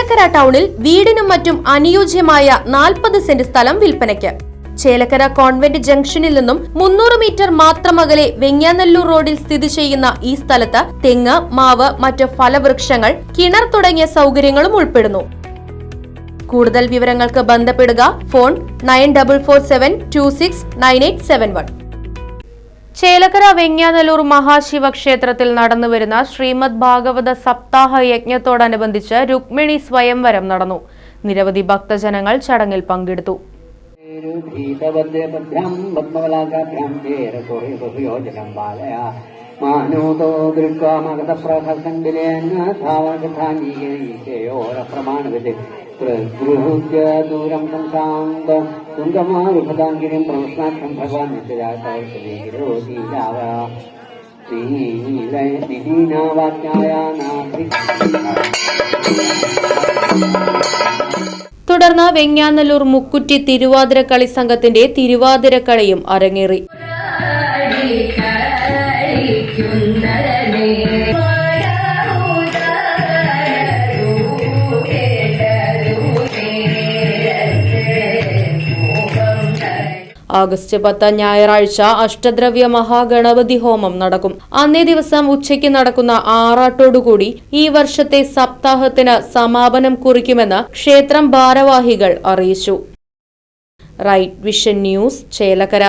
ചേലക്കര ടൗണിൽ വീടിനും മറ്റും അനുയോജ്യമായ 40 സെന്റ് സ്ഥലം വിൽപ്പനയ്ക്ക്. ചേലക്കര കോൺവെന്റ് ജംഗ്ഷനിൽ നിന്നും 300 മീറ്റർ മാത്രം അകലെ വെങ്ങാനല്ലൂർ റോഡിൽ സ്ഥിതി ചെയ്യുന്ന ഈ സ്ഥലത്ത് തെങ്ങ്, മാവ്, മറ്റ് ഫലവൃക്ഷങ്ങൾ, കിണർ തുടങ്ങിയ സൗകര്യങ്ങളും ഉൾപ്പെടുന്നു. കൂടുതൽ വിവരങ്ങൾക്ക് ബന്ധപ്പെടുക. ഫോൺ 9447269871. ചേലക്കര വെങ്ങാനല്ലൂർ മഹാശിവക്ഷേത്രത്തിൽ നടന്നുവരുന്ന ശ്രീമദ് ഭാഗവത സപ്താഹ യജ്ഞത്തോടനുബന്ധിച്ച് രുക്മിണി സ്വയംവരം നടന്നു. നിരവധി ഭക്തജനങ്ങൾ ചടങ്ങിൽ പങ്കെടുത്തു. ദൂരം സംശാന്ത തുംഗമാരുപതാംഗിരിം പ്രവഷ്ണാഖ്യം ഭഗവാൻ തുടർന്ന് വെങ്ങാനല്ലൂർ മുക്കുറ്റി തിരുവാതിരക്കളി സംഘത്തിന്റെ തിരുവാതിരക്കളിയും അരങ്ങേറി. ആഗസ്റ്റ് 10 ഞായറാഴ്ച അഷ്ടദ്രവ്യ മഹാഗണപതി ഹോമം നടക്കും. അന്നേ ദിവസം ഉച്ചയ്ക്ക് നടക്കുന്ന ആറാട്ടോടുകൂടി ഈ വർഷത്തെ സപ്താഹത്തിന് സമാപനം കുറിക്കുമെന്ന് ക്ഷേത്രം ഭാരവാഹികൾ അറിയിച്ചു. Right vision news, Chelakkara.